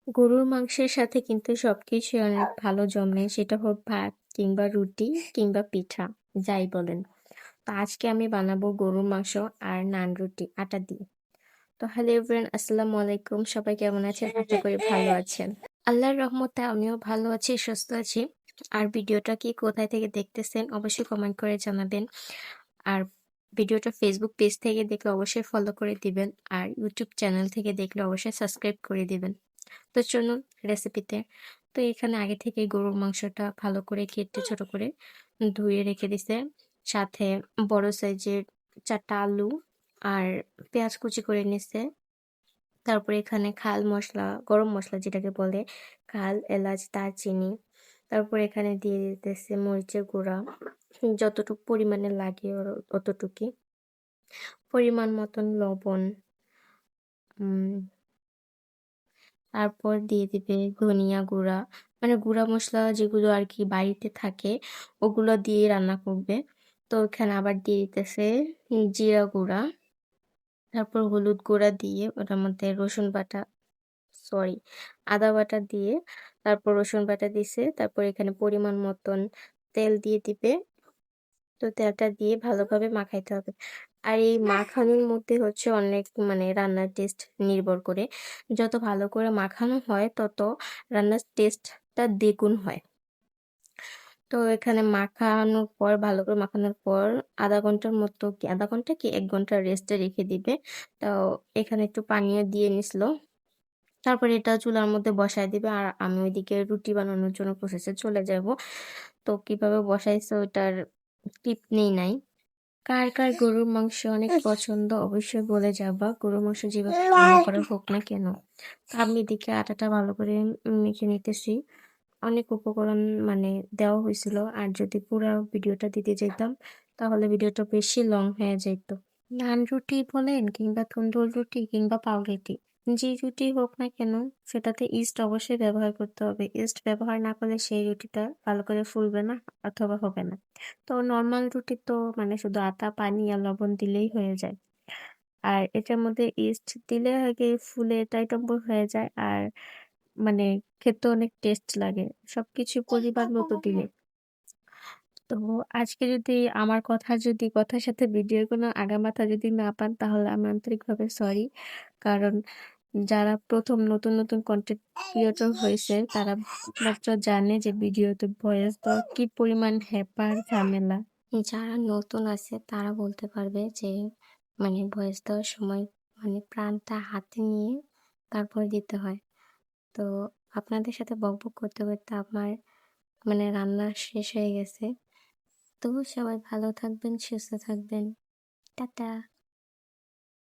গরুর মাংসের সাথে কিন্তু সবকিছুই অনেক ভালো জমে। সেটা হোক ভাত কিংবা রুটি কিংবা পিঠা, যাই বলেন। তো আজকে আমি বানাবো গরুর মাংস আর নান রুটি আটা দিয়ে। তো হ্যালো এভরিওয়ান, আসসালামু আলাইকুম। সবাই কেমন আছেন? আশা করি ভালো আছেন। আল্লাহর রহমতে আমিও ভালো আছি, সুস্থ আছি। আর ভিডিওটা কি কোথায় থেকে দেখতেছেন অবশ্যই কমেন্ট করে জানাবেন। আর ভিডিওটা ফেসবুক পেজ থেকে দেখলে অবশ্যই ফলো করে দিবেন। আর ইউটিউব চ্যানেল থেকে দেখলে অবশ্যই সাবস্ক্রাইব করে দিবেন। তো চলুন রেসিপিতে। তো এখানে আগে থেকে গরুর মাংসটা ভালো করে কেটে ছোট করে ধুয়ে রেখে দিছে। সাথে বড় সাইজের 4টা আলু আর পেঁয়াজ কুচি করে নিছে। তারপরে এখানে খাল মসলা, গরম মসলা যেটাকে বলে, খাল, এলাচ, দারচিনি। তারপর এখানে দিয়ে দিতেছে মরিচের গুঁড়া, যতটুকু পরিমাণে লাগে অতটুকুই। পরিমাণ মতন লবণ, উম তারপর দিয়ে দিবে ধনিয়া গুঁড়া, মানে গুঁড়া মশলা যেগুলো আর কি বাড়িতে থাকে ওগুলো দিয়ে রান্না করবে। তো এখানে আবার দিয়ে দিতেছে জিরা গুঁড়া, তারপর হলুদ গুঁড়া দিয়ে ওটার মধ্যে রসুন বাটা, সরি, আদা বাটা দিয়ে তারপর রসুন বাটা দিছে। তারপর এখানে পরিমাণ মতন তেল দিয়ে দিবে। তো তেলটা দিয়ে ভালোভাবে মাখাইতে হবে। আর এই মাখানোর মধ্যে হচ্ছে অনেক মানে রান্নার টেস্ট নির্ভর করে। যত ভালো করে মাখানো হয় তত রান্নার টেস্টটা দ্বিগুণ হয়। তো এখানে মাখানোর পর, ভালো করে মাখানোর পর ০.৫ ঘন্টার মতো, কি ০.৫ ঘন্টা কি ১ ঘন্টা রেস্টে রেখে দিবে। তো এখানে একটু পানিও দিয়ে নিছিল। তারপরে এটা চুলার মধ্যে বসায় দিবে। আর আমি ওইদিকে রুটি বানানোর জন্য প্রসেসে চলে যাব। তো কিভাবে বসাইছে ওইটার টিপ নেই নাই। কার গরুর মাংস অনেক পছন্দ অবশ্যই বলে যাবা। গরুর মাংস যেভাবে রান্না করা হোক না কেন। তো আমি এদিকে আটাটা ভালো করে মেখে নিতেছি। অনেক উপকরণ মানে দেওয়া হয়েছিল। আর যদি পুরা ভিডিওটা দিতে যেতাম তাহলে ভিডিওটা বেশি লং হয়ে যেত। নান রুটি বলেন কিংবা তন্দুর রুটি কিংবা পাউরুটি, যে রুটি হোক না কেন সেটাতে ইস্ট অবশ্যই ব্যবহার করতে হবে। ইস্ট ব্যবহার না করলে সেই রুটিটা ভালো করে ফুলবে না অথবা হবে না। তো নর্মাল রুটি তো মানে শুধু আটা, পানি আর লবণ দিলেই হয়ে যায়। আর এটার মধ্যে ইস্ট দিলে আগে ফুলে টাইটম্বুর হয়ে যায়। আর মানে খেতে অনেক টেস্ট লাগে সবকিছু পরিমাণ মতো দিলে। তো আজকে যদি আমার কথা, যদি কথার সাথে ভিডিওর কোনো আগামাথা যদি না পান তাহলে আমি আন্তরিকভাবে সরি। কারণ যারা ১ম নতুন কনটেন্ট ক্রিয়েটর হয়েছে তারা মাত্র জানে যে ভিডিওতে ভয়েস দেওয়া কি পরিমাণ হ্যাপার ঝামেলা। যারা নতুন আছে তারা বলতে পারবে যে মানে ভয়েস দেওয়ার সময় মানে প্রাণটা হাতে নিয়ে তারপর দিতে হয়। তো আপনাদের সাথে বকবক করতে আমার মানে রান্না শেষ হয়ে গেছে। তো সবাই ভালো থাকবেন, সুস্থ থাকবেন। টাটা।